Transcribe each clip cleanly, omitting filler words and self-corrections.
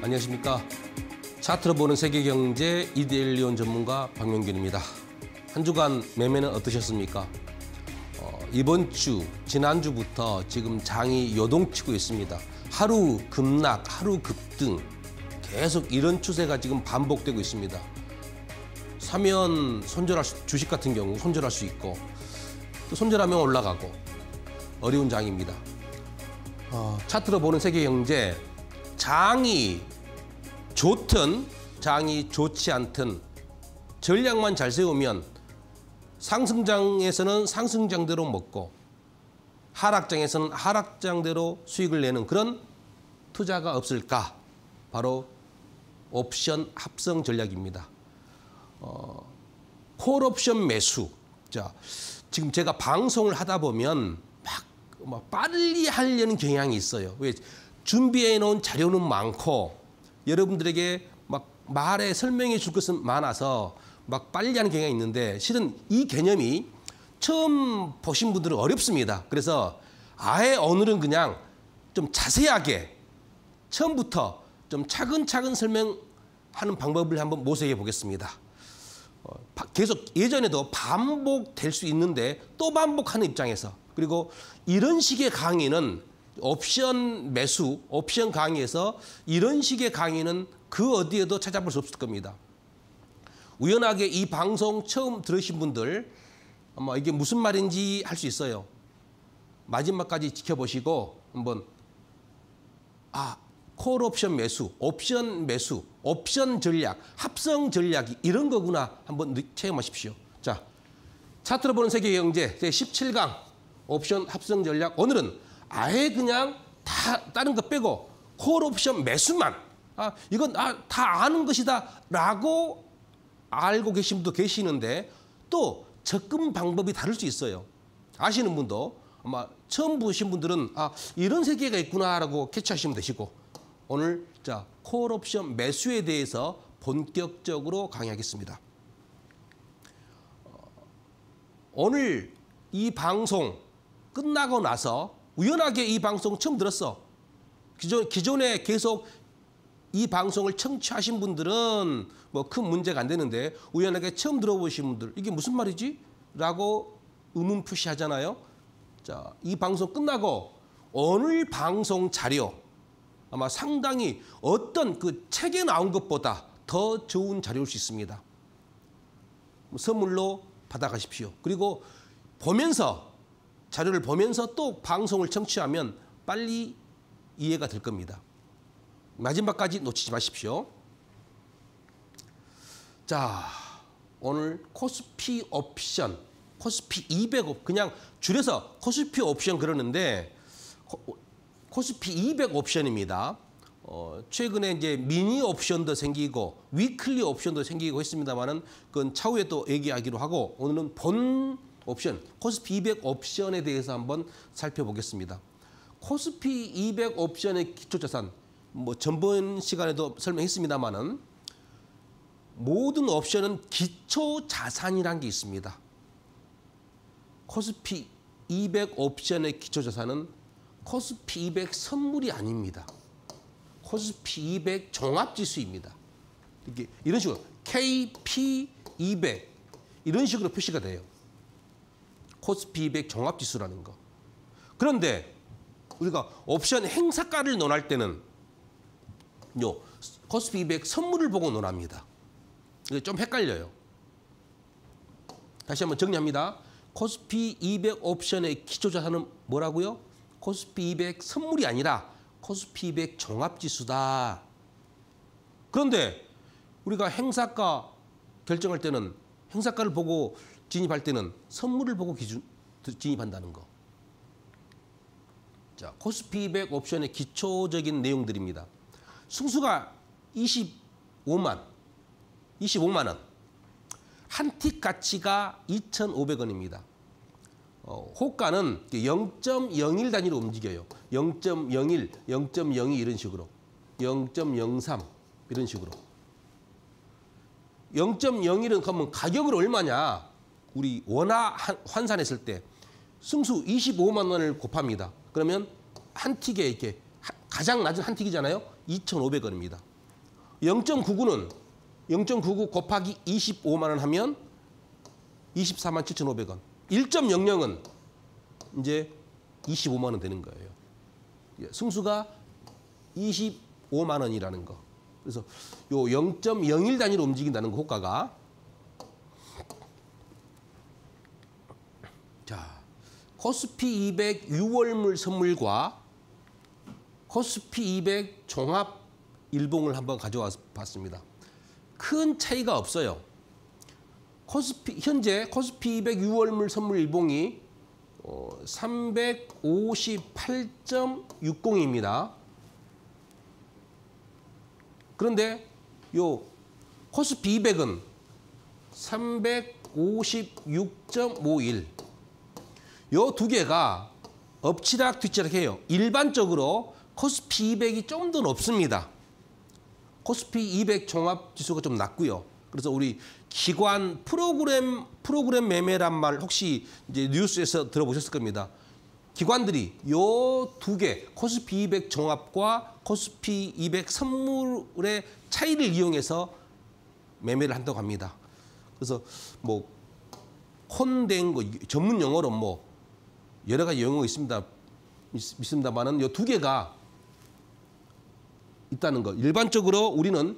안녕하십니까. 차트로 보는 세계경제 이데일리온 전문가 박명균입니다. 한 주간 매매는 어떠셨습니까? 이번 주, 지난주부터 지금 장이 요동치고 있습니다. 하루 급락, 하루 급등, 계속 이런 추세가 지금 반복되고 있습니다. 사면 주식 같은 경우 손절할 수 있고, 또 손절하면 올라가고, 어려운 장입니다. 차트로 보는 세계경제, 장이 좋든 장이 좋지 않든 전략만 잘 세우면 상승장에서는 상승장대로 먹고 하락장에서는 하락장대로 수익을 내는 그런 투자가 없을까? 바로 옵션 합성 전략입니다. 콜옵션 매수. 자, 지금 제가 방송을 하다 보면 막 빨리 하려는 경향이 있어요. 왜? 준비해 놓은 자료는 많고 여러분들에게 막 말에 설명해 줄 것은 많아서 막 빨리 하는 경향이 있는데 실은 이 개념이 처음 보신 분들은 어렵습니다. 그래서 아예 오늘은 그냥 좀 자세하게 처음부터 좀 차근차근 설명하는 방법을 한번 모색해 보겠습니다. 계속 예전에도 반복될 수 있는데 또 반복하는 입장에서, 그리고 이런 식의 강의는 옵션 매수, 옵션 강의에서 이런 식의 강의는 그 어디에도 찾아볼 수 없을 겁니다. 우연하게 이 방송 처음 들으신 분들 아마 이게 무슨 말인지 할 수 있어요. 마지막까지 지켜보시고 한번 콜옵션 매수, 옵션 전략, 합성 전략이 이런 거구나 한번 체험하십시오. 자, 차트로 보는 세계경제 제17강 옵션 합성 전략, 오늘은 아예 그냥 다른 거 빼고 콜옵션 매수만, 이건 다 아는 것이다 라고 알고 계신 분도 계시는데 또 접근 방법이 다를 수 있어요. 아시는 분도 아마 처음 보신 분들은 이런 세계가 있구나라고 캐치하시면 되시고, 오늘 자 콜옵션 매수에 대해서 본격적으로 강의하겠습니다. 오늘 이 방송 끝나고 나서 우연하게 이 방송 처음 들었어. 기존에 계속 이 방송을 청취하신 분들은 뭐 큰 문제가 안 되는데 우연하게 처음 들어보신 분들 이게 무슨 말이지? 라고 의문푸시 하잖아요. 자, 이 방송 끝나고 오늘 방송 자료 아마 상당히 어떤 그 책에 나온 것보다 더 좋은 자료일 수 있습니다. 선물로 받아가십시오. 그리고 자료를 보면서 또 방송을 청취하면 빨리 이해가 될 겁니다. 마지막까지 놓치지 마십시오. 자, 오늘 코스피 옵션, 코스피 200, 그냥 줄여서 코스피 옵션 그러는데 코스피 200 옵션입니다. 최근에 이제 미니 옵션도 생기고 위클리 옵션도 생기고 했습니다만은 그건 차후에 또 얘기하기로 하고, 오늘은 본 옵션, 코스피 200 옵션에 대해서 한번 살펴보겠습니다. 코스피 200 옵션의 기초자산, 뭐 전번 시간에도 설명했습니다만은 모든 옵션은 기초자산이라는 게 있습니다. 코스피 200 옵션의 기초자산은 코스피 200 선물이 아닙니다. 코스피 200 종합지수입니다. 이런 식으로 KP200 이런 식으로 표시가 돼요. 코스피 200 종합지수라는 거. 그런데 우리가 옵션 행사가를 논할 때는 코스피 200 선물을 보고 논합니다. 이게 좀 헷갈려요. 다시 한번 정리합니다. 코스피 200 옵션의 기초자산은 뭐라고요? 코스피 200 선물이 아니라 코스피 200 종합지수다. 그런데 우리가 행사가 결정할 때는, 행사가를 보고 진입할 때는 선물을 보고 진입한다는 거. 자, 코스피 200 옵션의 기초적인 내용들입니다. 승수가 25만 원. 한 틱 가치가 2,500원입니다. 호가는 0.01 단위로 움직여요. 0.01, 0.02 이런 식으로. 0.03 이런 식으로. 0.01은 그러면 가격을 얼마냐? 우리 원화 환산했을 때 승수 25만 원을 곱합니다. 그러면 한 틱에 이렇게 가장 낮은 한 틱이잖아요. 2,500원입니다. 0.99는 0.99 곱하기 25만 원 하면 24만 7,500원. 1.00은 이제 25만 원 되는 거예요. 승수가 25만 원이라는 거. 그래서 요 0.01 단위로 움직인다는 거 호가가. 자, 코스피 200 6월물 선물과 코스피 200 종합 일봉을 한번 가져와 봤습니다. 큰 차이가 없어요. 현재 코스피 200 6월물 선물 일봉이 358.60입니다. 그런데 요 코스피 200은 356.51. 요 두 개가 엎치락 뒤치락 해요. 일반적으로 코스피 200이 좀 더 높습니다. 코스피 200 종합 지수가 좀 낮고요. 그래서 우리 기관 프로그램 매매란 말 혹시 이제 뉴스에서 들어보셨을 겁니다. 기관들이 요 두 개 코스피 200 종합과 코스피 200 선물의 차이를 이용해서 매매를 한다고 합니다. 그래서 뭐 콘된 거 전문 용어로 뭐 여러 가지 용어가 있습니다만은 요 두 개가 있다는 거. 일반적으로 우리는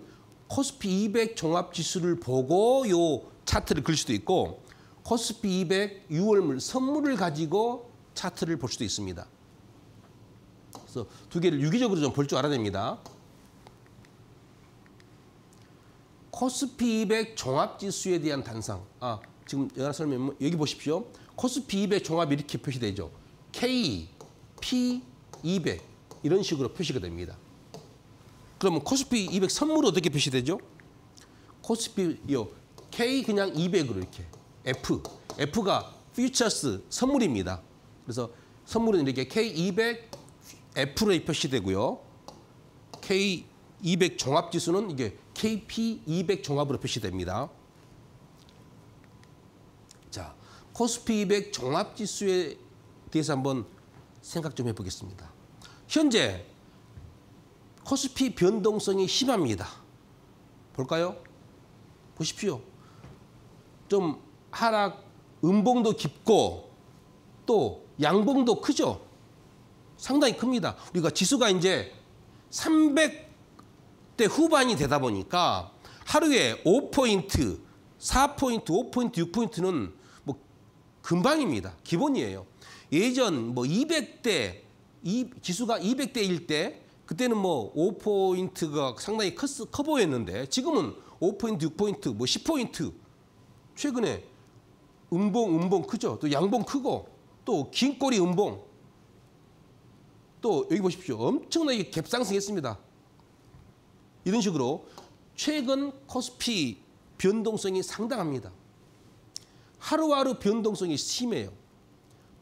코스피 200 종합 지수를 보고 요 차트를 그릴 수도 있고 코스피 200 6월물 선물을 가지고 차트를 볼 수도 있습니다. 그래서 두 개를 유기적으로 좀 볼 줄 알아야 됩니다. 코스피 200 종합 지수에 대한 단상. 지금 여러 설명 여기 보십시오. 코스피 200 종합이 이렇게 표시되죠. K, P 200 이런 식으로 표시가 됩니다. 그러면 코스피 200 선물은 어떻게 표시되죠? 코스피 K 그냥 200으로 이렇게 F가 퓨처스 선물입니다. 그래서 선물은 이렇게 K200 F로 표시되고요. K200 종합지수는 이게 KP200 종합으로 표시됩니다. 자, 코스피 200 종합지수에 대해서 한번 생각 좀 해보겠습니다. 현재 코스피 변동성이 심합니다. 볼까요? 보십시오. 좀 하락 음봉도 깊고 또 양봉도 크죠. 상당히 큽니다. 우리가 지수가 이제 300대 후반이 되다 보니까 하루에 5포인트, 4포인트, 5포인트, 6포인트는 뭐 금방입니다. 기본이에요. 예전 뭐 200대 지수가 200대일 때 그때는 뭐 5포인트가 상당히 커 보였는데 지금은 5포인트, 6포인트, 뭐 10포인트 최근에 음봉 크죠. 또 양봉 크고 또 긴 꼬리 음봉 또 여기 보십시오. 엄청나게 갭상승했습니다. 이런 식으로 최근 코스피 변동성이 상당합니다. 하루하루 변동성이 심해요.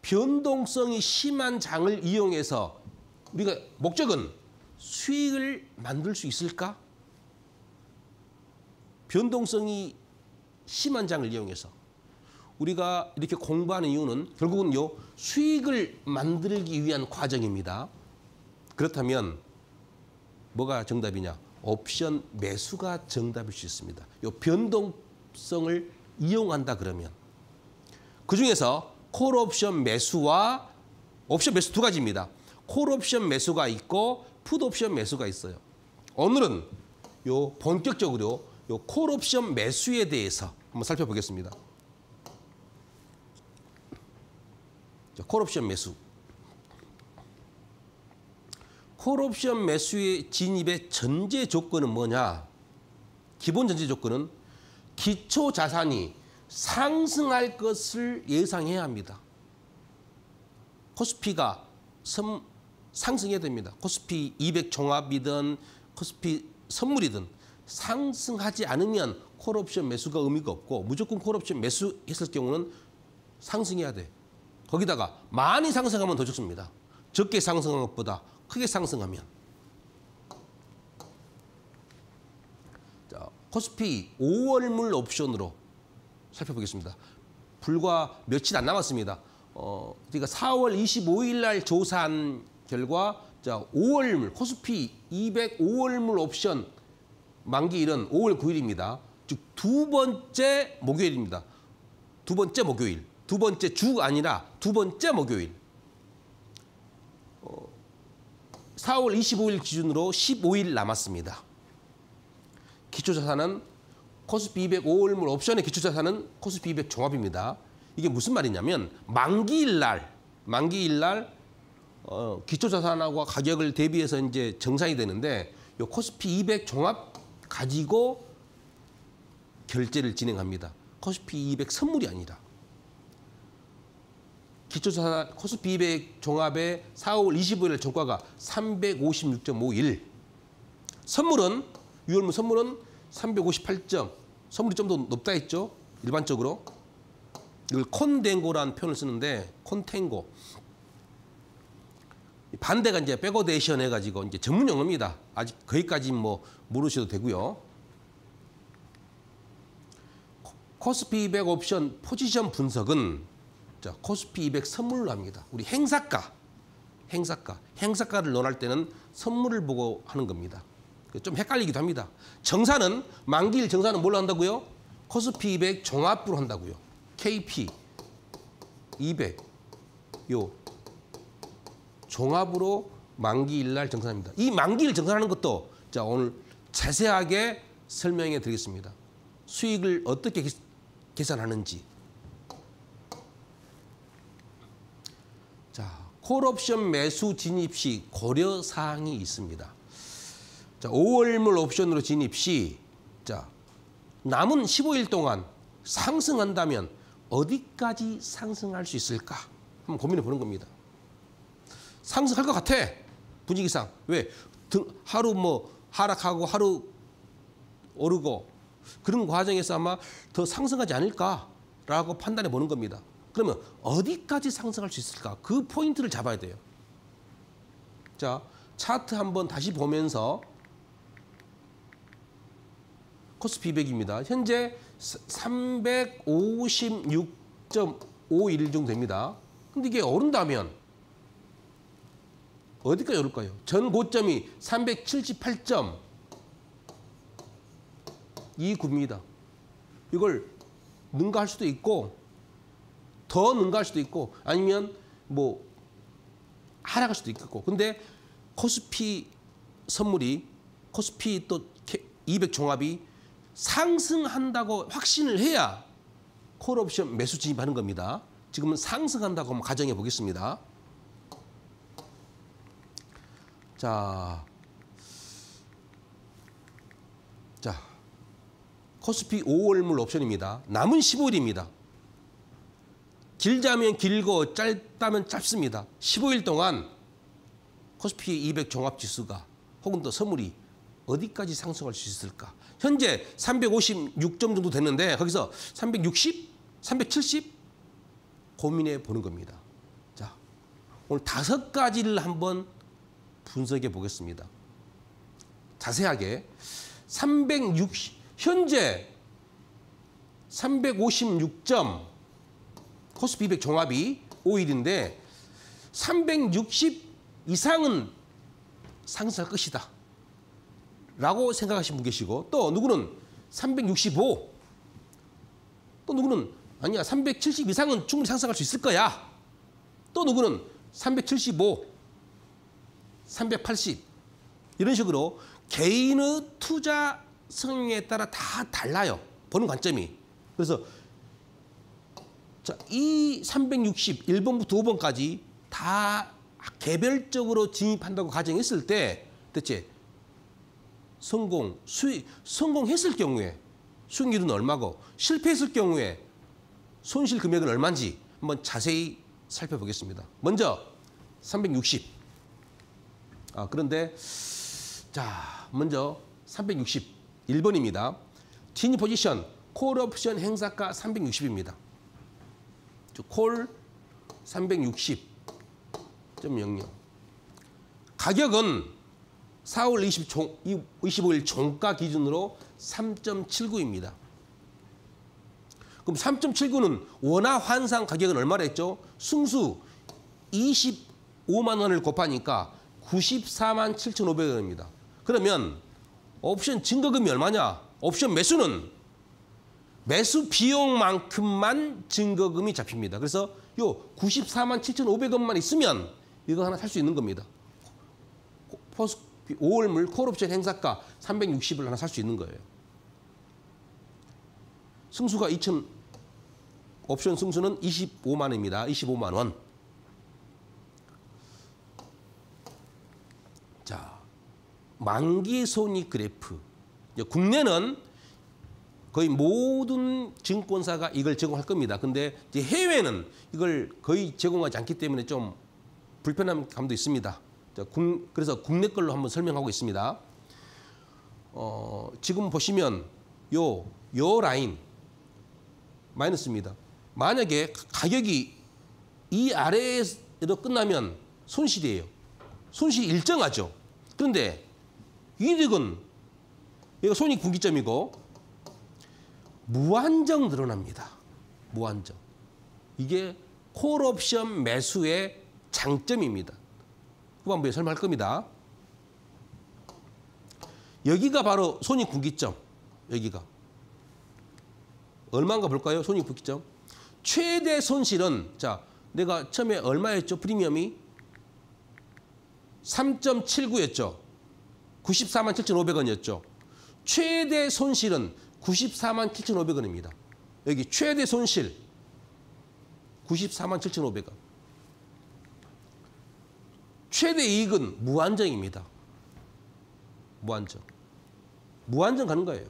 변동성이 심한 장을 이용해서 우리가 목적은 수익을 만들 수 있을까? 변동성이 심한 장을 이용해서 우리가 이렇게 공부하는 이유는 결국은 수익을 만들기 위한 과정입니다. 그렇다면 뭐가 정답이냐? 옵션 매수가 정답일 수 있습니다. 변동성을 이용한다 그러면 그중에서 콜 옵션 매수와 옵션 매수 두 가지입니다. 콜 옵션 매수가 있고 풋 옵션 매수가 있어요. 오늘은 본격적으로 콜 옵션 매수에 대해서 한번 살펴보겠습니다. 콜 옵션 매수. 콜 옵션 매수의 진입의 전제 조건은 뭐냐? 기본 전제 조건은 기초 자산이 상승할 것을 예상해야 합니다. 코스피가 상승해야 됩니다. 코스피 200 종합이든 코스피 선물이든 상승하지 않으면 콜옵션 매수가 의미가 없고 무조건 콜옵션 매수했을 경우는 상승해야 돼. 거기다가 많이 상승하면 더 좋습니다. 적게 상승한 것보다 크게 상승하면. 자, 코스피 5월물 옵션으로 살펴보겠습니다. 불과 며칠 안 남았습니다. 그러니까 4월 25일 날 조사한 결과 자, 5월물 코스피 205월물 옵션 만기일은 5월 9일입니다. 즉 두 번째 목요일입니다. 두 번째 목요일. 두 번째 주가 아니라 두 번째 목요일. 4월 25일 기준으로 15일 남았습니다. 기초자산은 코스피 200 5월물 옵션의 기초자산은 코스피 200 종합입니다. 이게 무슨 말이냐면 만기일 날 기초자산하고 가격을 대비해서 이제 정산이 되는데 요 코스피 200 종합 가지고 결제를 진행합니다. 코스피 200 선물이 아니라. 기초자산 코스피 200 종합의 4월 25일 종가가 356.51. 선물은 6월물 선물은 358점. 선물이 좀 더 높다 했죠. 일반적으로. 이걸 콘탱고라는 표현을 쓰는데 콘탱고. 반대가 이제 백어데이션 해가지고 이제 전문 용어입니다. 아직 거기까지 뭐 모르셔도 되고요. 코스피 200 옵션 포지션 분석은 자, 코스피 200 선물로 합니다. 우리 행사가를 논할 때는 선물을 보고 하는 겁니다. 좀 헷갈리기도 합니다. 정산은 만기일 정산은 뭘로 한다고요? 코스피 200 종합으로 한다고요. KP 200 요 종합으로 만기일 날 정산합니다. 이 만기일 정산하는 것도 자 오늘 자세하게 설명해 드리겠습니다. 수익을 어떻게 계산하는지. 자, 콜옵션 매수 진입 시 고려 사항이 있습니다. 자, 5월물 옵션으로 진입 시 자, 남은 15일 동안 상승한다면 어디까지 상승할 수 있을까? 한번 고민해 보는 겁니다. 상승할 것 같아. 분위기상. 왜? 하루 뭐 하락하고 하루 오르고 그런 과정에서 아마 더 상승하지 않을까라고 판단해 보는 겁니다. 그러면 어디까지 상승할 수 있을까? 그 포인트를 잡아야 돼요. 자, 차트 한번 다시 보면서 코스피 200입니다. 현재 356.51 정도 됩니다. 근데 이게 오른다면 어디까지 오를까요? 전 고점이 377.29입니다. 이걸 능가할 수도 있고 더 능가할 수도 있고 아니면 뭐 하락할 수도 있겠고. 근데 코스피 선물이 코스피 또 200 종합이 상승한다고 확신을 해야 콜옵션 매수 진입하는 겁니다. 지금은 상승한다고 한번 가정해 보겠습니다. 자, 코스피 5월물 옵션입니다. 남은 15일입니다. 길자면 길고 짧다면 짧습니다. 15일 동안 코스피 200 종합지수가 혹은 또 선물이 어디까지 상승할 수 있을까? 현재 356점 정도 됐는데 거기서 360, 370 고민해 보는 겁니다. 자, 오늘 5가지를 한번 분석해 보겠습니다. 자세하게 현재 356점 코스피 200 종합이 5일인데 360 이상은 상승할 것이다 라고 생각하시는 분 계시고 또 누구는 365 또 누구는 아니야 370 이상은 충분히 상승할 수 있을 거야 또 누구는 375 380 이런 식으로 개인의 투자 성향에 따라 다 달라요. 보는 관점이. 그래서 자, 이 360 1번부터 5번까지 다 개별적으로 진입한다고 가정했을 때 대체 성공했을 경우에 수익률은 얼마고 실패했을 경우에 손실 금액은 얼마인지 한번 자세히 살펴보겠습니다. 먼저 360. 그런데 자, 먼저 361번입니다. 진입 포지션 콜 옵션 행사가 360입니다. 콜 360.00. 가격은 4월 25일 종가 기준으로 3.79입니다. 그럼 3.79는 원화 환산 가격은 얼마나 했죠? 승수 25만 원을 곱하니까 94만 7,500원입니다. 그러면 옵션 증거금이 얼마냐? 옵션 매수는 매수 비용만큼만 증거금이 잡힙니다. 그래서 요 94만 7,500원만 있으면 이거 하나 살 수 있는 겁니다. 5월물 콜옵션 행사가 360을 하나 살 수 있는 거예요. 승수가 옵션 승수는 25만 원입니다. 25만 원. 자, 만기 손익 그래프. 국내는 거의 모든 증권사가 이걸 제공할 겁니다. 근데 이제 해외는 이걸 거의 제공하지 않기 때문에 좀 불편한 감도 있습니다. 그래서 국내 걸로 한번 설명하고 있습니다. 지금 보시면 요 라인 마이너스입니다. 만약에 가격이 이 아래에서 끝나면 손실이에요. 손실이 일정하죠. 그런데 이득은 이거 손익 분기점이고 무한정 늘어납니다. 무한정. 이게 콜옵션 매수의 장점입니다. 후반부에 설명할 겁니다. 여기가 바로 손익 분기점. 여기가. 얼마인가 볼까요? 손익 분기점. 최대 손실은 자, 내가 처음에 얼마였죠? 프리미엄이 3.79였죠. 94만 7,500원이었죠. 최대 손실은 94만 7,500원입니다. 여기 최대 손실 94만 7,500원. 최대 이익은 무한정입니다. 무한정. 무한정 가는 거예요.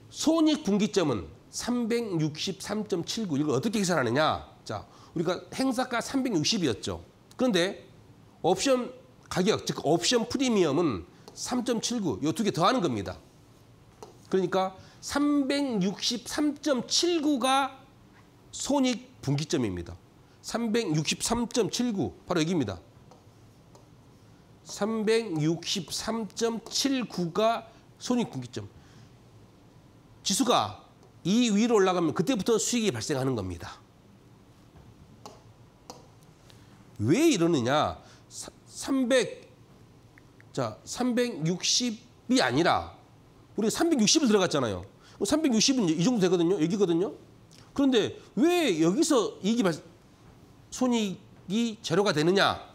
손익 분기점은 363.79. 이걸 어떻게 계산하느냐? 자, 우리가 행사가 360이었죠. 그런데 옵션 가격, 즉 옵션 프리미엄은 3.79. 이 두 개 더하는 겁니다. 그러니까 363.79가 손익 분기점입니다. 363.79 바로 여기입니다. 363.79가 손익 분기점. 지수가 이 위로 올라가면 그때부터 수익이 발생하는 겁니다. 왜 이러느냐? 360이 아니라 우리가 360을 들어갔잖아요. 360은 이 정도 되거든요. 여기거든요. 그런데 왜 여기서 손익이 제로가 되느냐?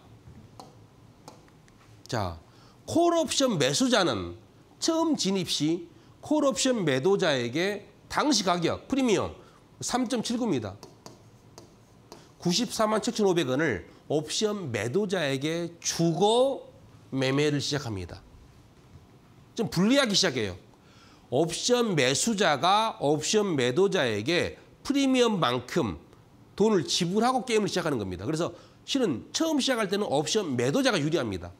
자, 콜옵션 매수자는 처음 진입 시 콜옵션 매도자에게 당시 가격 프리미엄 3.79입니다. 94만 7,500원을 옵션 매도자에게 주고 매매를 시작합니다. 좀 불리하기 시작해요. 옵션 매수자가 옵션 매도자에게 프리미엄만큼 돈을 지불하고 게임을 시작하는 겁니다. 그래서 실은 처음 시작할 때는 옵션 매도자가 유리합니다.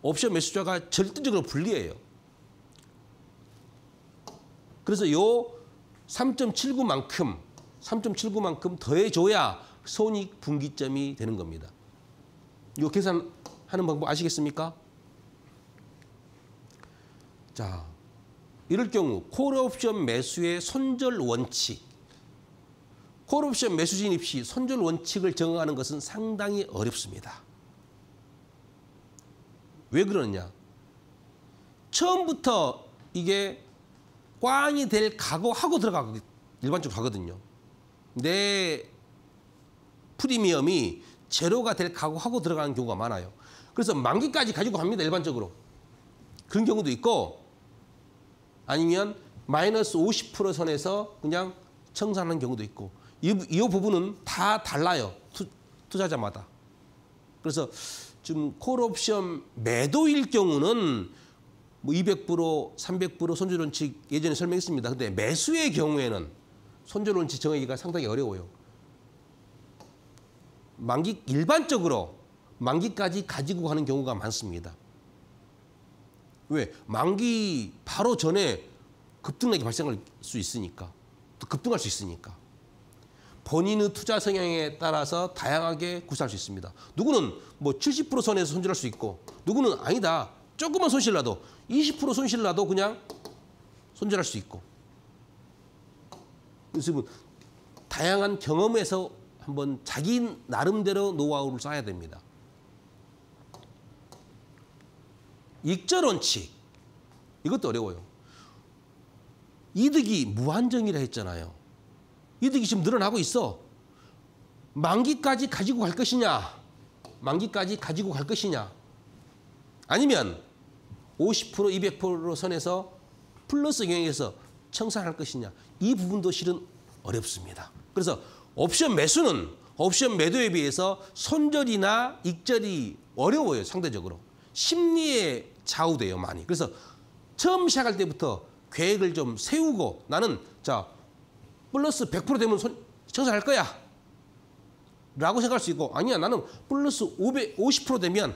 옵션 매수자가 절대적으로 불리해요. 그래서 요 3.79만큼 더해줘야 손익 분기점이 되는 겁니다. 이 계산하는 방법 아시겠습니까? 자, 이럴 경우 콜옵션 매수의 손절 원칙. 콜옵션 매수 진입 시 손절 원칙을 정하는 것은 상당히 어렵습니다. 왜 그러느냐? 처음부터 이게 꽝이 될 각오하고 일반적으로 가거든요. 내 프리미엄이 제로가 될 각오하고 들어가는 경우가 많아요. 그래서 만기까지 가지고 갑니다. 일반적으로. 그런 경우도 있고 아니면 마이너스 50% 선에서 그냥 청산하는 경우도 있고 이 부분은 다 달라요. 투자자마다. 그래서 지금 콜옵션 매도일 경우는 뭐 200%, 300% 손절 원칙 예전에 설명했습니다. 근데 매수의 경우에는 손절 원칙 정하기가 상당히 어려워요. 일반적으로 만기까지 가지고 가는 경우가 많습니다. 왜? 만기 바로 전에 급등락이 발생할 수 있으니까. 또 급등할 수 있으니까. 본인의 투자 성향에 따라서 다양하게 구사할 수 있습니다. 누구는 뭐 70% 선에서 손절할 수 있고 누구는 아니다. 조금만 손실 나도 20% 손실 나도 그냥 손절할 수 있고. 그래서 다양한 경험에서 한번 자기 나름대로 노하우를 쌓아야 됩니다. 익절 원칙. 이것도 어려워요. 이득이 무한정이라 했잖아요. 이득이 지금 늘어나고 있어. 만기까지 가지고 갈 것이냐? 만기까지 가지고 갈 것이냐? 아니면 50%, 200% 선에서 플러스 경영에서 청산할 것이냐? 이 부분도 실은 어렵습니다. 그래서 옵션 매수는 옵션 매도에 비해서 손절이나 익절이 어려워요. 상대적으로. 심리에 좌우돼요. 많이. 그래서 처음 시작할 때부터 계획을 좀 세우고 나는 자 플러스 100% 되면 청산할 거야. 라고 생각할 수 있고 아니야 나는 플러스 50% 되면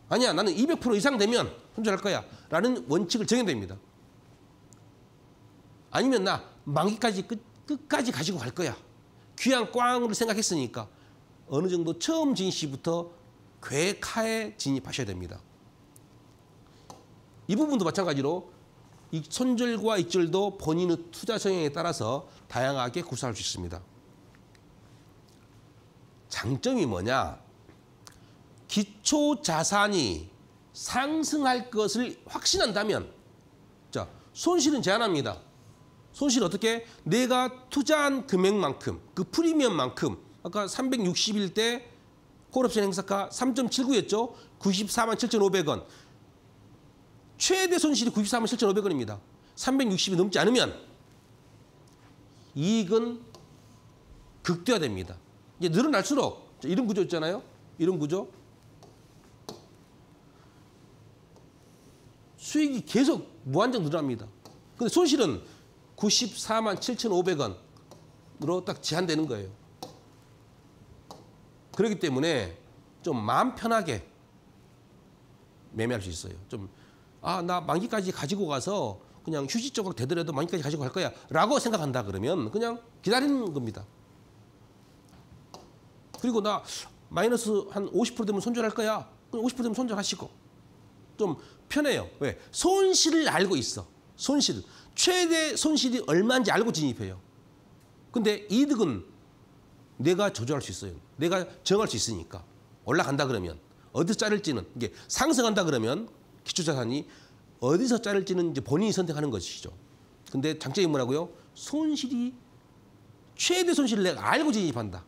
아니야 나는 200% 이상 되면 손절할 거야. 라는 원칙을 정해야 됩니다. 아니면 나 만기까지 끝까지 가지고 갈 거야. 귀한 꽝을 생각했으니까 어느 정도 처음 진시부터 계획하에 진입하셔야 됩니다. 이 부분도 마찬가지로 이 손절과 익절도 본인의 투자 성향에 따라서 다양하게 구사할 수 있습니다. 장점이 뭐냐? 기초 자산이 상승할 것을 확신한다면 자, 손실은 제한합니다. 손실 어떻게? 내가 투자한 금액만큼 그 프리미엄만큼 아까 360일 때 콜옵션 행사가 3.79였죠. 94만 7,500원. 최대 손실이 94만 7,500원입니다. 360이 넘지 않으면 이익은 극대화됩니다. 이제 늘어날수록 이런 구조 있잖아요. 이런 구조. 수익이 계속 무한정 늘어납니다. 근데 손실은 94만 7,500원으로 딱 제한되는 거예요. 그렇기 때문에 좀 마음 편하게 매매할 수 있어요. 좀 나 만기까지 가지고 가서 그냥 휴지 조각 되더라도 만기까지 가지고 갈 거야 라고 생각한다 그러면 그냥 기다리는 겁니다. 그리고 나 마이너스 한 50% 되면 손절할 거야. 그럼 50% 되면 손절하시고. 좀 편해요. 왜? 손실을 알고 있어. 손실. 최대 손실이 얼마인지 알고 진입해요. 근데 이득은 내가 조절할 수 있어요. 내가 정할 수 있으니까. 올라간다 그러면 어디서 자를지는 이게 상승한다 그러면 기초자산이 어디서 자를지는 이제 본인이 선택하는 것이죠. 근데 장점이 뭐라고요? 손실이 최대 손실을 내가 알고 진입한다.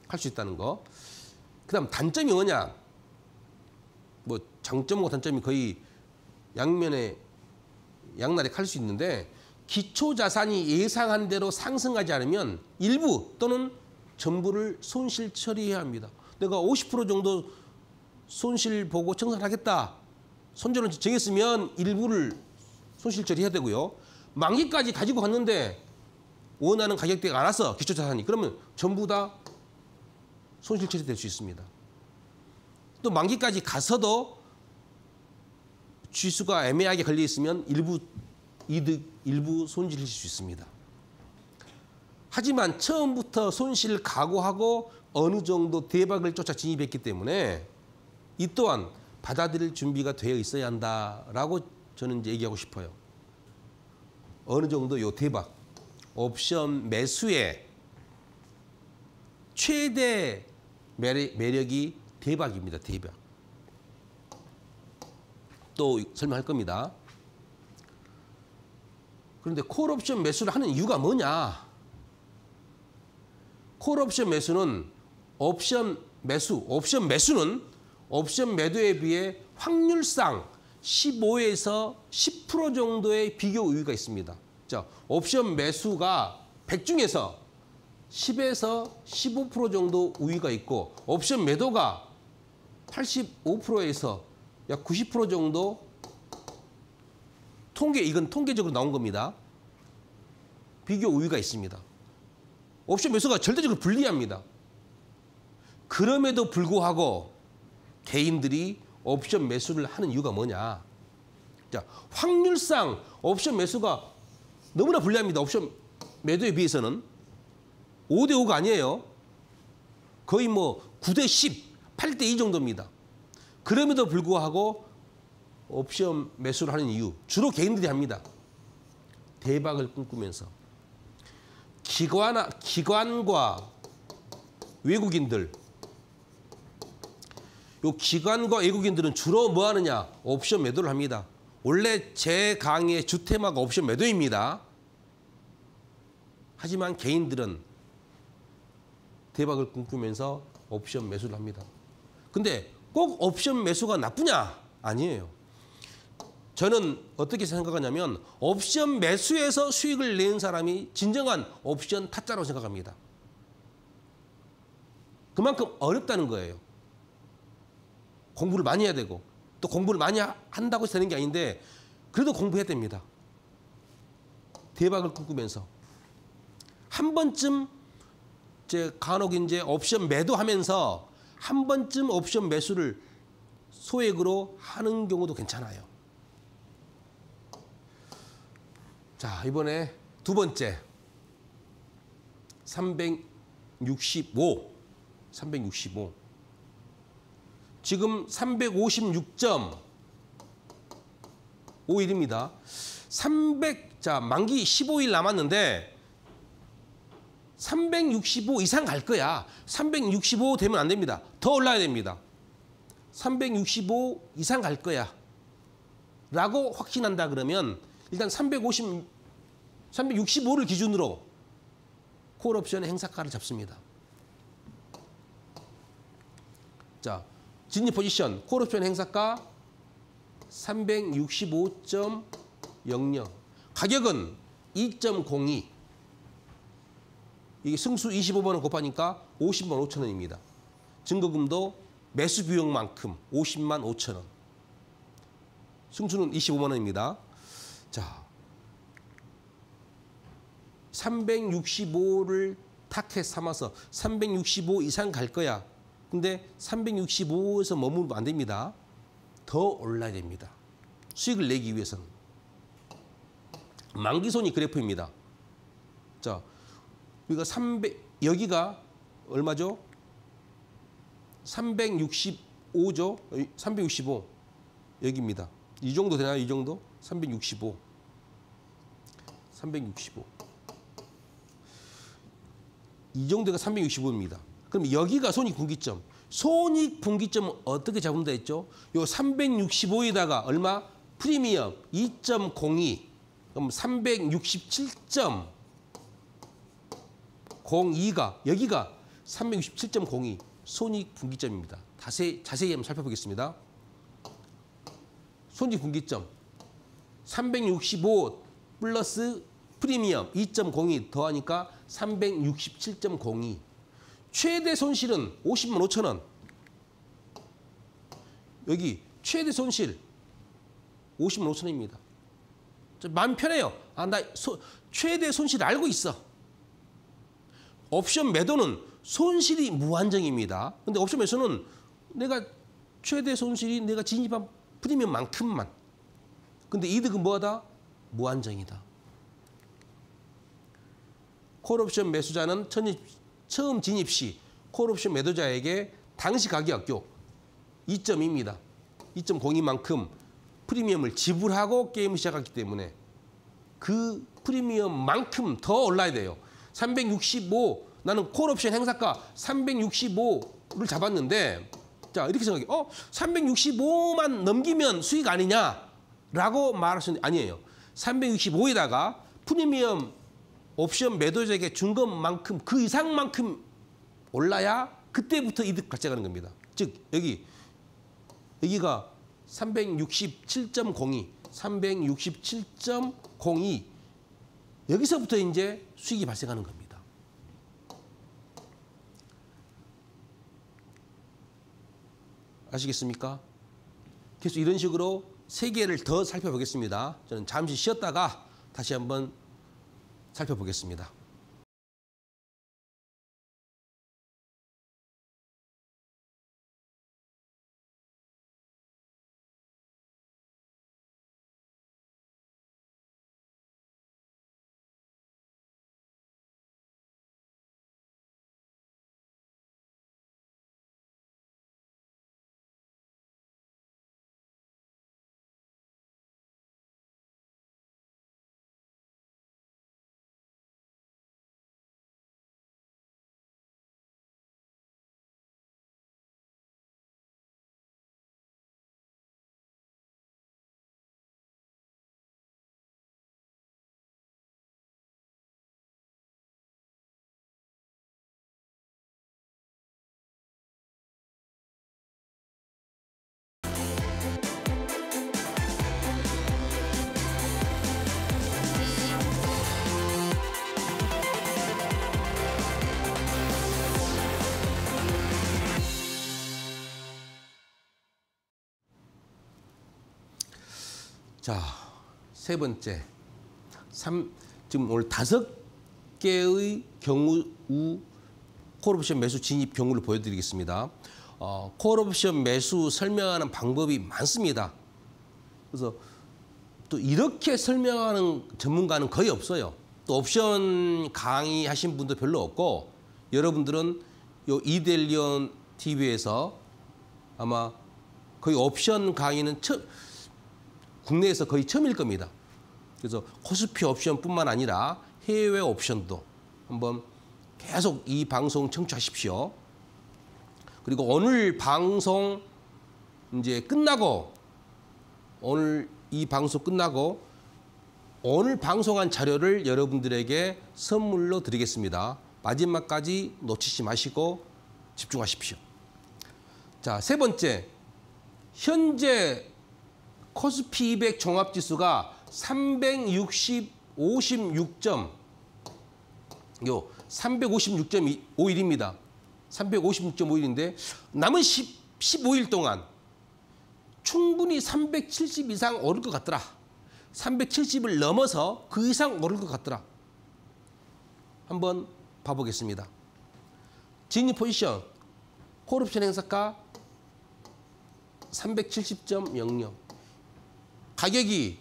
할 수 있다는 거. 그다음 단점이 뭐냐? 뭐 장점과 단점이 거의 양날에 칼 수 있는데 기초 자산이 예상한 대로 상승하지 않으면 일부 또는 전부를 손실 처리해야 합니다. 내가 50% 정도 손실 보고 청산하겠다. 손절은 정했으면 일부를 손실 처리해야 되고요. 만기까지 가지고 갔는데 원하는 가격대가 안 왔어. 기초 자산이. 그러면 전부 다 손실 처리될 수 있습니다. 또 만기까지 가서도 지수가 애매하게 걸려 있으면 일부 이득, 일부 손실일 수 있습니다. 하지만 처음부터 손실을 각오하고 어느 정도 대박을 쫓아 진입했기 때문에 이 또한 받아들일 준비가 되어 있어야 한다라고 저는 이제 얘기하고 싶어요. 어느 정도 요 대박, 옵션 매수의 최대 매력이 대박입니다. 대박. 또 설명할 겁니다. 그런데 콜옵션 매수를 하는 이유가 뭐냐? 콜옵션 매수는 옵션 매수는 옵션 매도에 비해 확률상 15에서 10% 정도의 비교 우위가 있습니다. 자, 옵션 매수가 100 중에서 10에서 15% 정도 우위가 있고 옵션 매도가 85%에서 약 90% 정도 이건 통계적으로 나온 겁니다. 비교 우위가 있습니다. 옵션 매수가 절대적으로 불리합니다. 그럼에도 불구하고 개인들이 옵션 매수를 하는 이유가 뭐냐? 자, 확률상 옵션 매수가 너무나 불리합니다. 옵션 매도에 비해서는 5대 5가 아니에요. 거의 뭐 9대 10, 8대 2 정도입니다. 그럼에도 불구하고 옵션 매수를 하는 이유, 주로 개인들이 합니다. 대박을 꿈꾸면서. 기관과 외국인들, 요 기관과 외국인들은 주로 뭐 하느냐? 옵션 매도를 합니다. 원래 제 강의의 주 테마가 옵션 매도입니다. 하지만 개인들은 대박을 꿈꾸면서 옵션 매수를 합니다. 근데 꼭 옵션 매수가 나쁘냐? 아니에요. 저는 어떻게 생각하냐면 옵션 매수에서 수익을 낸 사람이 진정한 옵션 타짜라고 생각합니다. 그만큼 어렵다는 거예요. 공부를 많이 해야 되고 또 공부를 많이 한다고 해서 되는 게 아닌데 그래도 공부해야 됩니다. 대박을 꿈꾸면서 한 번쯤 제 간혹 이제 옵션 매도하면서 한 번쯤 옵션 매수를 소액으로 하는 경우도 괜찮아요. 자, 이번에 두 번째 365 지금 356.51입니다. 300, 만기 15일 남았는데 365 이상 갈 거야. 365 되면 안 됩니다. 더 올라야 됩니다. 365 이상 갈 거야. 라고 확신한다 그러면 일단 365를 기준으로 콜옵션 행사가를 잡습니다. 자, 진입 포지션 콜옵션 행사가 365.00 가격은 2.02 이게 승수 25만 원 곱하니까 50만 5천 원입니다. 증거금도 매수 비용만큼 50만 5천 원. 승수는 25만 원입니다. 자, 365를 타켓 삼아서 365 이상 갈 거야. 근데 365에서 머무르면 안 됩니다. 더 올라야 됩니다. 수익을 내기 위해서는. 만기손이 그래프입니다. 자, 우리가 여기가 얼마죠? 365죠? 365 여기입니다. 이 정도 되나요? 이 정도? 365 이 정도가 365입니다. 그럼 여기가 손익분기점. 손익분기점은 어떻게 잡는다 했죠? 요 365에다가 얼마? 프리미엄 2.02 그럼 367.02가 여기가 367.02 손익분기점입니다. 자세히 한번 살펴보겠습니다. 손익분기점 365 플러스 프리미엄 2.02 더하니까 367.02 최대 손실은 50만 5천 원. 여기 최대 손실 50만 5천 원입니다. 마음 편해요. 나 최대 손실 알고 있어. 옵션 매도는 손실이 무한정입니다. 근데 옵션 매수는 내가 최대 손실이 내가 진입한 프리미엄만큼만. 근데 이득은 뭐하다? 무한정이다. 콜옵션 매수자는 처음 진입 시 콜옵션 매도자에게 당시 가격 2.2입니다. 2.02만큼 프리미엄을 지불하고 게임을 시작했기 때문에 그 프리미엄만큼 더 올라야 돼요. 365 나는 콜옵션 행사가 365를 잡았는데 자 이렇게 생각해. 365만 넘기면 수익 아니냐라고 말할 수는 아니에요. 365에다가 프리미엄 옵션 매도자에게 준 것만큼 그 이상만큼 올라야 그때부터 이득 발생하는 겁니다. 즉 여기가 367.02 367.02 여기서부터 이제 수익이 발생하는 겁니다. 아시겠습니까? 계속 이런 식으로 세 개를 더 살펴보겠습니다. 저는 잠시 쉬었다가 다시 한번 살펴보겠습니다. 자, 세 번째. 지금 오늘 5개의 경우 콜옵션 매수 진입 경우를 보여드리겠습니다. 콜옵션 매수 설명하는 방법이 많습니다. 그래서 또 이렇게 설명하는 전문가는 거의 없어요. 또 옵션 강의하신 분도 별로 없고 여러분들은 요 이데일리언 TV에서 아마 거의 옵션 강의는 국내에서 거의 처음일 겁니다. 그래서 코스피 옵션뿐만 아니라 해외 옵션도 한번 계속 이 방송 청취하십시오. 그리고 오늘 방송 이제 끝나고 오늘 이 방송 끝나고 오늘 방송한 자료를 여러분들에게 선물로 드리겠습니다. 마지막까지 놓치지 마시고 집중하십시오. 자, 세 번째. 현재 코스피 200 종합지수가 356점, 356.51입니다. 356.51인데 남은 15일 동안 충분히 370 이상 오를 것 같더라. 370을 넘어서 그 이상 오를 것 같더라. 한번 봐보겠습니다. 진입 포지션, 콜옵션 행사가 370.00. 가격이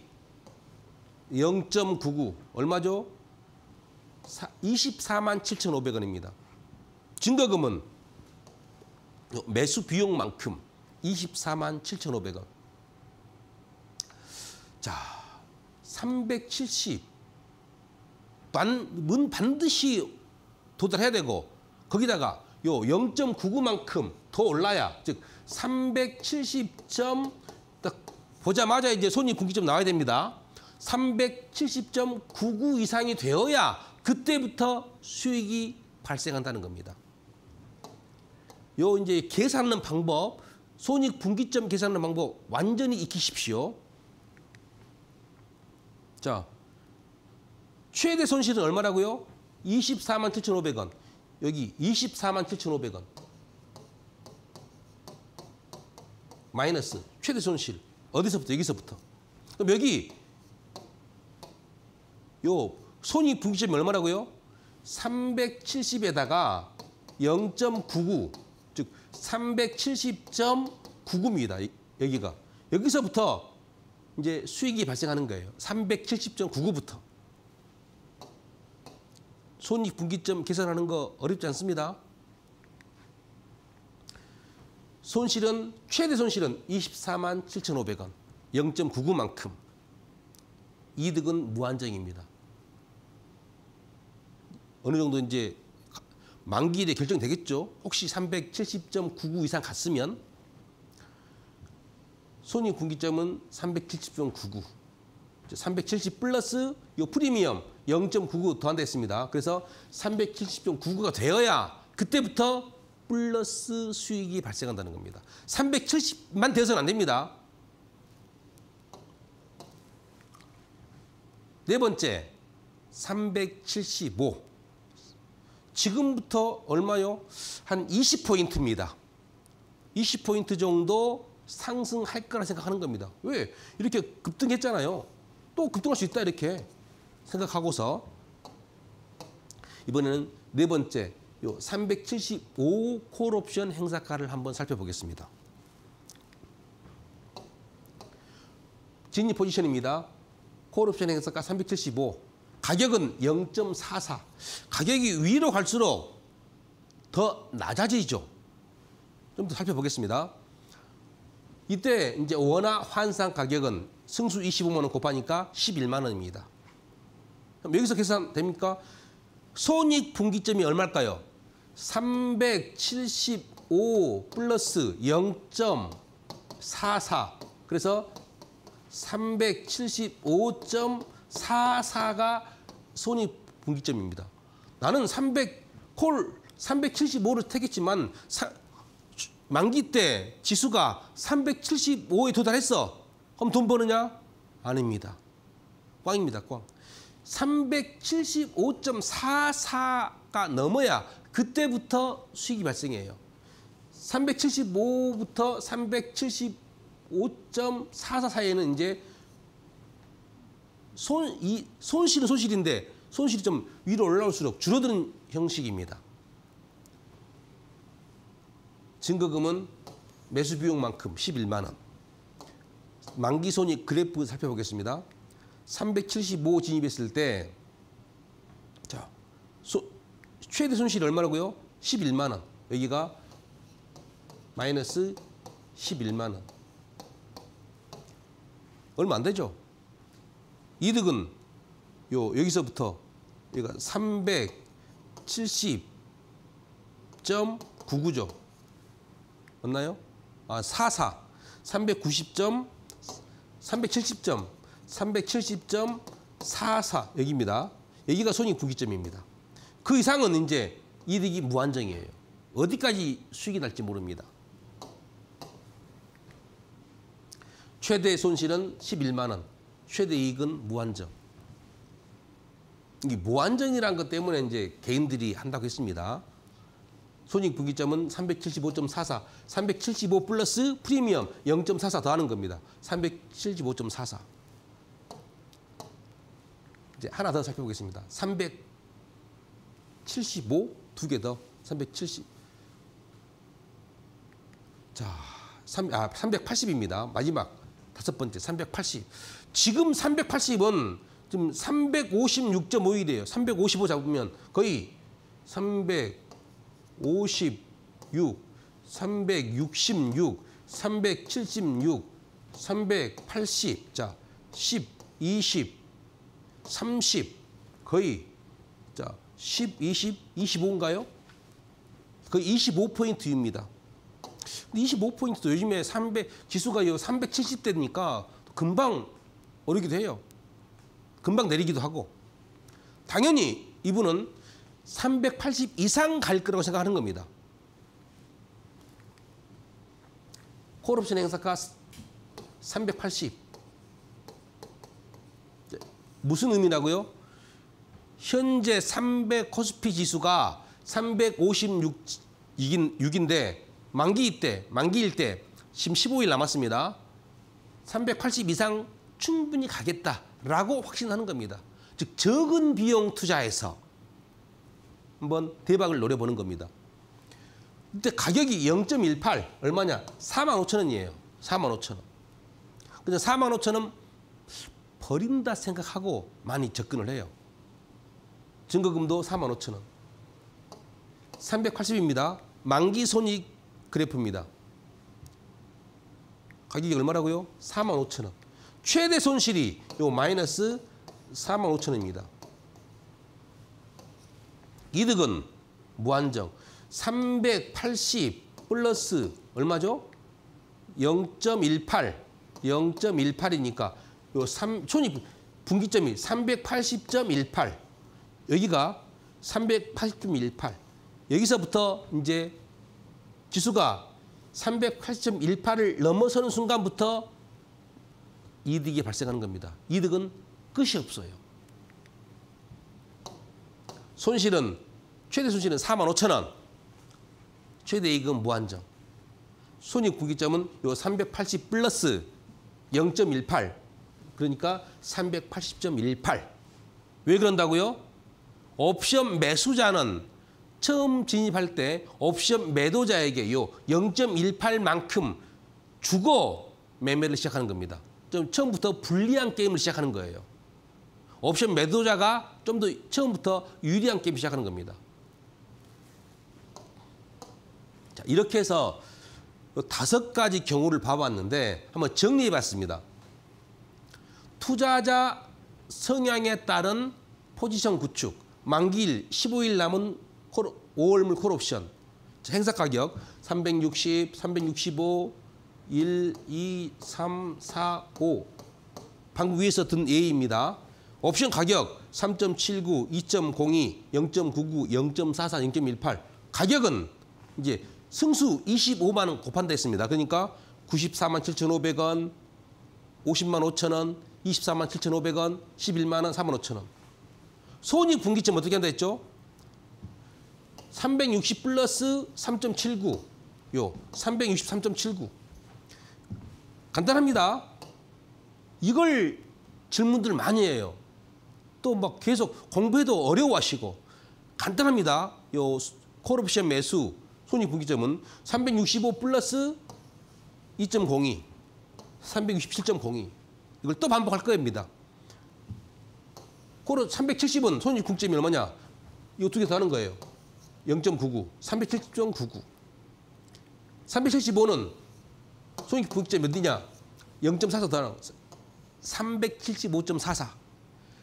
0.99. 얼마죠? 247,500원입니다. 증거금은 매수 비용만큼 247,500원. 자, 370. 반드시 도달해야 되고 거기다가 요 0.99만큼 더 올라야, 즉 370점 딱 보자마자 이제 손익 분기점 나와야 됩니다. 370.99 이상이 되어야 그때부터 수익이 발생한다는 겁니다. 요 이제 계산하는 방법, 손익 분기점 계산하는 방법 완전히 익히십시오. 자, 최대 손실은 얼마라고요? 247,500원. 여기 247,500원. 마이너스 최대 손실. 어디서부터? 여기서부터. 그럼 여기 요 손익 분기점이 얼마라고요? 370에다가 0.99, 즉 370.99입니다. 여기가. 여기서부터 이제 수익이 발생하는 거예요. 370.99부터. 손익 분기점 계산하는 거 어렵지 않습니다. 손실은 최대 손실은 247,500원. 0.99만큼. 이득은 무한정입니다. 어느 정도 이제 만기일에 결정되겠죠. 혹시 370.99 이상 갔으면 손익 분기점은 370.99. 370 플러스 요 프리미엄 0.99 더한다 했습니다. 그래서 370.99가 되어야 그때부터 플러스 수익이 발생한다는 겁니다. 370만 되어서는 안 됩니다. 네 번째, 375. 지금부터 얼마요? 한 20포인트입니다. 20포인트 정도 상승할 거라 생각하는 겁니다. 왜? 이렇게 급등했잖아요. 또 급등할 수 있다 이렇게 생각하고서 이번에는 네 번째, 요 375 콜옵션 행사가를 한번 살펴보겠습니다. 진입 포지션입니다. 콜옵션 행사가 375. 가격은 0.44. 가격이 위로 갈수록 더 낮아지죠. 좀 더 살펴보겠습니다. 이때 이제 원화 환산 가격은 승수 25만 원 곱하니까 11만 원입니다. 그럼 여기서 계산됩니까? 손익 분기점이 얼마일까요? 375 플러스 0.44. 그래서 375.44가 손익 분기점입니다. 나는 375를 택했지만 만기 때 지수가 375에 도달했어. 그럼 돈 버느냐? 아닙니다. 꽝입니다. 꽝. 375.44가 넘어야 그때부터 수익이 발생해요. 375부터 375.44 사이에는 이제 손실은 손실인데 손실이 좀 위로 올라올수록 줄어드는 형식입니다. 증거금은 매수 비용만큼 11만 원. 만기 손익 그래프 살펴보겠습니다. 375 진입했을 때 자, 최대 손실이 얼마라고요? 11만 원. 여기가 마이너스 11만 원. 얼마 안 되죠? 이득은 여기서부터 여기가 370.99죠. 맞나요? 370.44 여기입니다. 여기가 손익 분기점입니다. 그 이상은 이제 이득이 무한정이에요. 어디까지 수익이 날지 모릅니다. 최대 손실은 11만 원, 최대 이익은 무한정. 이게 무한정이라는 것 때문에 이제 개인들이 한다고 했습니다. 손익 분기점은 375.44, 375 플러스 프리미엄 0.44 더하는 겁니다. 375.44. 이제 하나 더 살펴보겠습니다. 375, 두 개 더, 370. 자, 380입니다. 마지막 다섯 번째 380. 지금 380은 지금 356.51이에요. 355 잡으면 거의 356, 366, 376, 380, 자, 10, 20, 30, 거의, 자, 10, 20, 25인가요? 거의 25포인트입니다. 25포인트도 요즘에 지수가 370대니까 금방 오르기도 해요. 금방 내리기도 하고. 당연히 이분은 380 이상 갈 거라고 생각하는 겁니다. 콜옵션 행사가 380. 무슨 의미라고요? 현재 300 코스피 지수가 356인데 만기일 때 지금 15일 남았습니다. 380 이상 충분히 가겠다라고 확신하는 겁니다. 즉 적은 비용 투자해서 한번 대박을 노려보는 겁니다. 근데 가격이 0.18 얼마냐? 45,000원이에요. 45,000원. 근데 45,000원 버린다 생각하고 많이 접근을 해요. 증거금도 45,000원. 380입니다. 만기 손익 그래프입니다. 가격이 얼마라고요? 45,000원. 최대 손실이 마이너스 45,000원입니다. 이득은 무한정. 380 플러스 얼마죠? 0.18. 0.18이니까 손익 분기점이 380.18. 여기가 380.18. 여기서부터 이제 지수가 380.18을 넘어서는 순간부터 이득이 발생하는 겁니다. 이득은 끝이 없어요. 손실은 최대 손실은 45,000원. 최대 이익은 무한정. 손익 분기점은 380 플러스 0.18. 그러니까 380.18. 왜 그런다고요? 옵션 매수자는 처음 진입할 때 옵션 매도자에게 0.18만큼 주고 매매를 시작하는 겁니다. 좀 처음부터 불리한 게임을 시작하는 거예요. 옵션 매도자가 좀 더 처음부터 유리한 게임을 시작하는 겁니다. 자, 이렇게 해서 5가지 경우를 봐봤는데 한번 정리해봤습니다. 투자자 성향에 따른 포지션 구축, 만기일 15일 남은 5월물 콜옵션, 행사 가격 360, 365, 1, 2, 3, 4, 5. 방금 위에서 든 A입니다. 옵션 가격 3.79, 2.02, 0.99, 0.44, 0.18. 가격은 이제 승수 25만 원 곱한다 했습니다. 그러니까 94만 7,500원, 50만 5천원, 24만 7,500원, 11만 원, 4만 5천원. 손익 분기점 어떻게 한다 했죠? 360 플러스 3.79. 363.79. 간단합니다. 이걸 질문들 많이 해요. 또 막 계속 공부해도 어려워하시고 간단합니다. 요 콜옵션 매수 손익분기점은 365 플러스 2.02, 367.02 이걸 또 반복할 겁니다. 콜 370은 손익분기점이 얼마냐? 이거 두 개 더 하는 거예요. 0.99, 370.99. 375는 손익분기점이 어디냐? 0.44 더 하는 375.44.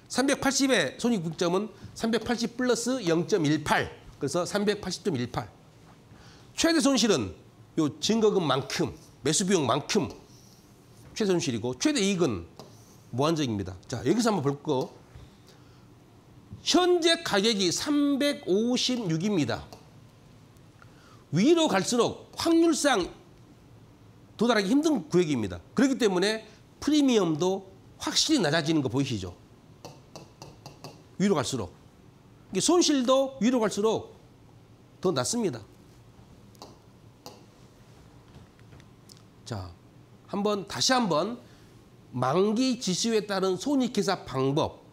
380의 손익분기점은 380 플러스 0.18. 그래서 380.18. 최대 손실은 요 증거금만큼, 매수 비용만큼 최대 손실이고 최대 이익은 무한정입니다. 자, 여기서 한번 볼 거. 현재 가격이 356입니다. 위로 갈수록 확률상 도달하기 힘든 구역입니다. 그렇기 때문에 프리미엄도 확실히 낮아지는 거 보이시죠? 위로 갈수록. 손실도 위로 갈수록 더 낮습니다. 자, 다시 한번 만기 지수에 따른 손익계산 방법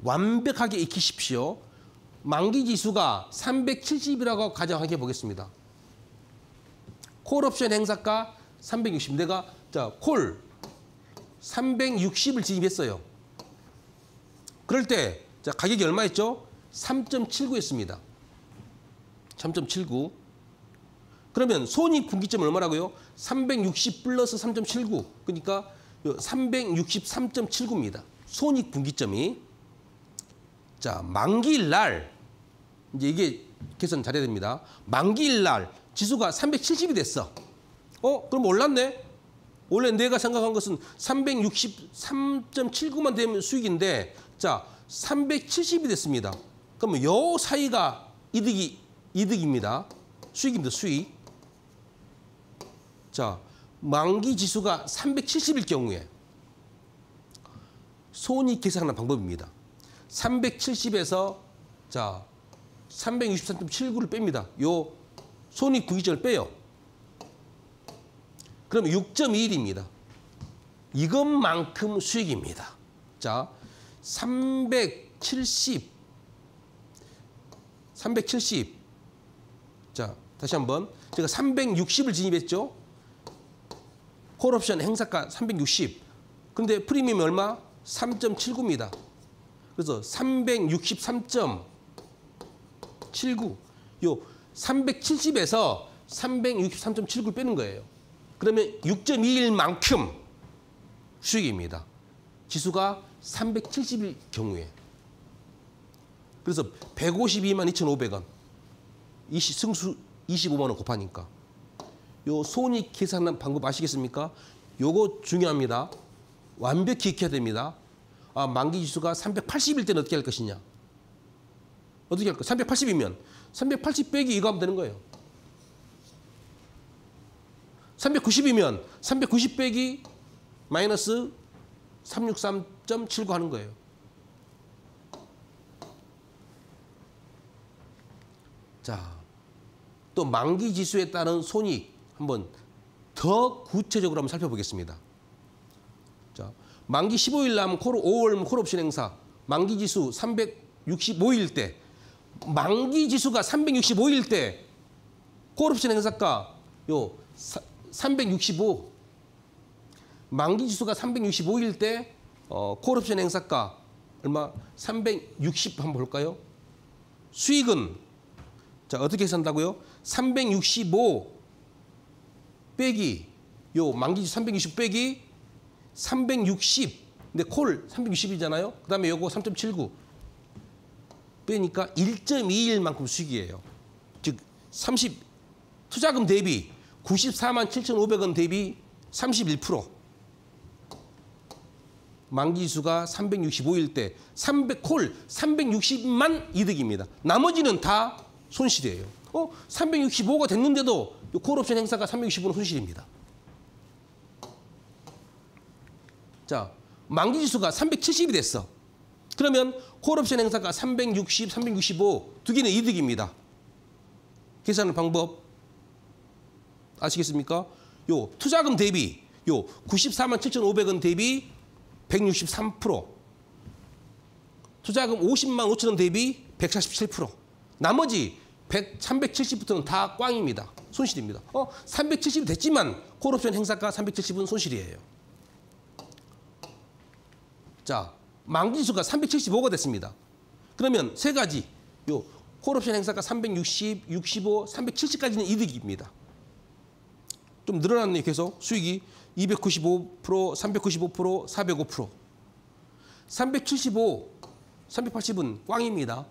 완벽하게 익히십시오. 만기 지수가 370이라고 가정하게 보겠습니다. 콜옵션 행사가 360. 내가 콜 360을 진입했어요. 그럴 때 가격이 얼마였죠? 3.79였습니다. 3.79. 그러면 손익분기점은 얼마라고요? 360 플러스 3.79. 그러니까 363.79입니다. 손익분기점이. 자, 만기일 날 이제 이게 계산 잘해야 됩니다. 만기일 날 지수가 370이 됐어. 그럼 올랐네? 원래 내가 생각한 것은 363.79만 되면 수익인데, 자, 370이 됐습니다. 그러면 요 사이가 이득입니다. 수익입니다, 수익. 자, 만기 지수가 370일 경우에 손익 계산하는 방법입니다. 370에서 자, 363.79를 뺍니다. 요 손익 분기점을 빼요. 그럼 6.21입니다. 이것만큼 수익입니다. 자, 370. 자, 다시 한번. 제가 360을 진입했죠. 콜옵션 행사가 360. 근데 프리미엄이 얼마? 3.79입니다. 그래서 363.79. 요 370에서 363.79를 빼는 거예요. 그러면 6.21만큼 수익입니다. 지수가 370일 경우에. 그래서 152만 2,500원. 승수 25만 원 곱하니까. 요 손익 계산하는 방법 아시겠습니까? 요거 중요합니다. 완벽히 익혀야 됩니다. 만기 지수가 380일 때는 어떻게 할 것이냐? 어떻게 할 거? 380이면 380 빼기 이거 하면 되는 거예요. 390이면 390 빼기 마이너스 363.79 하는 거예요. 자, 또 만기 지수에 따른 손익 한번 더 구체적으로 한번 살펴보겠습니다. 자, 만기 15일 남은 5월 콜옵션 행사 만기 지수 365일 때, 만기 지수가 365일 때 콜옵션 행사가 요 365. 만기 지수가 365일 때 콜옵션 행사가 얼마? 360 한번 볼까요? 수익은 자, 어떻게 산다고요? 365 빼기 요 만기 지수 360 빼기 360. 근데 콜 360이잖아요. 그다음에 요거 3.79 빼니까 1.21만큼 수익이에요. 즉 30 투자금 대비 94만 7,500원 대비 31%. 만기지수가 365일 때 콜 360만 이득입니다. 나머지는 다 손실이에요. 365가 됐는데도 콜옵션 행사가 365는 손실입니다. 자, 만기지수가 370이 됐어. 그러면 콜옵션 행사가 360, 365 두 개는 이득입니다. 계산하는 방법 아시겠습니까? 요 투자금 대비 요 94만 7,500원 대비 163%. 투자금 50만 5천 원 대비 147%. 나머지 370부터는 다 꽝입니다. 손실입니다. 370 됐지만 콜옵션 행사가 370은 손실이에요. 자, 만기지수가 375가 됐습니다. 그러면 세 가지, 요 콜옵션 행사가 360, 65, 370까지는 이득입니다. 좀 늘어났네요. 계속 수익이 295%, 395%, 405%. 375, 380은 꽝입니다.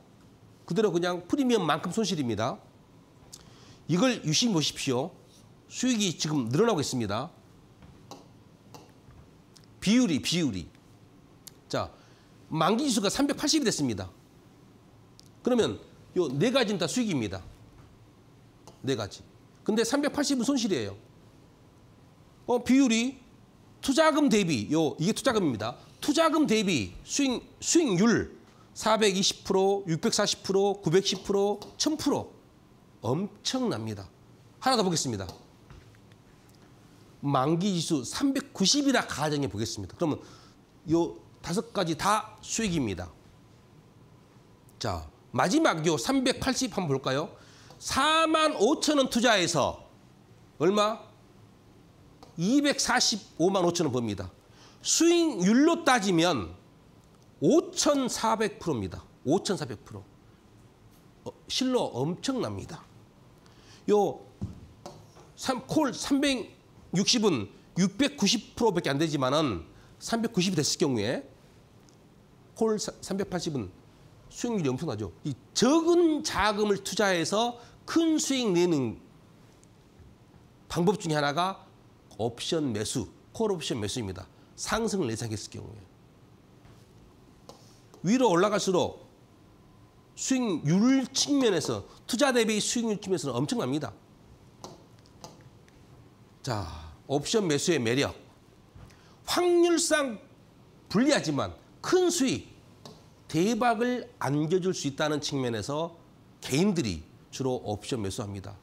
그대로 그냥 프리미엄만큼 손실입니다. 이걸 유심히 보십시오. 수익이 지금 늘어나고 있습니다. 비율이. 자, 만기지수가 380이 됐습니다. 그러면 요 네 가지는 다 수익입니다. 네 가지. 근데 380은 손실이에요. 비율이 투자금 대비, 이게 투자금입니다. 투자금 대비 수익률 420%, 640%, 910%, 1000% 엄청납니다. 하나 더 보겠습니다. 만기지수 390이라 가정해 보겠습니다. 그러면 요 다섯 가지 다 수익입니다. 자, 마지막 요 380 한번 볼까요? 4만 5천 원 투자해서 얼마? 245만 5천 원 법니다. 수익률로 따지면 5,400%입니다. 5,400%. 실로 엄청납니다. 요 콜 360은 690%밖에 안 되지만은 390이 됐을 경우에 콜 380은 수익률이 엄청나죠. 이 적은 자금을 투자해서 큰 수익 내는 방법 중에 하나가 옵션 매수, 콜 옵션 매수입니다. 상승을 예상했을 경우에. 위로 올라갈수록 수익률 측면에서 투자 대비 수익률 측면에서는 엄청납니다. 자, 옵션 매수의 매력. 확률상 불리하지만 큰 수익, 대박을 안겨줄 수 있다는 측면에서 개인들이 주로 옵션 매수합니다.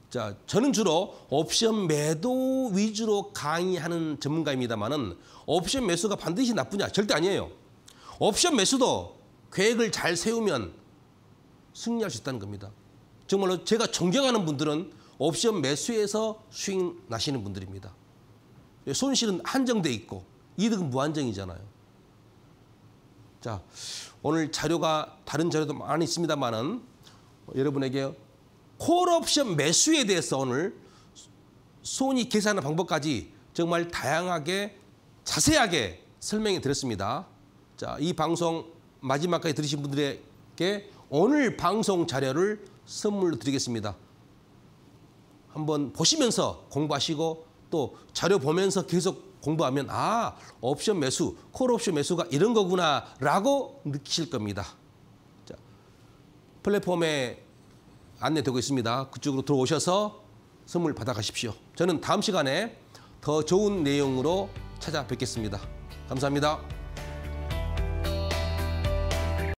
자, 저는 주로 옵션 매도 위주로 강의하는 전문가입니다만은 옵션 매수가 반드시 나쁘냐? 절대 아니에요. 옵션 매수도 계획을 잘 세우면 승리할 수 있다는 겁니다. 정말로 제가 존경하는 분들은 옵션 매수에서 수익 나시는 분들입니다. 손실은 한정돼 있고 이득은 무한정이잖아요. 자, 오늘 자료가 다른 자료도 많이 있습니다만은 여러분에게 콜옵션 매수에 대해서 오늘 손익 계산하는 방법까지 정말 다양하게 자세하게 설명해 드렸습니다. 자, 이 방송 마지막까지 들으신 분들에게 오늘 방송 자료를 선물로 드리겠습니다. 한번 보시면서 공부하시고 또 자료 보면서 계속 공부하면 옵션 매수, 콜옵션 매수가 이런 거구나라고 느끼실 겁니다. 자, 플랫폼에 안내되고 있습니다. 그쪽으로 들어오셔서 선물 받아가십시오. 저는 다음 시간에 더 좋은 내용으로 찾아뵙겠습니다. 감사합니다.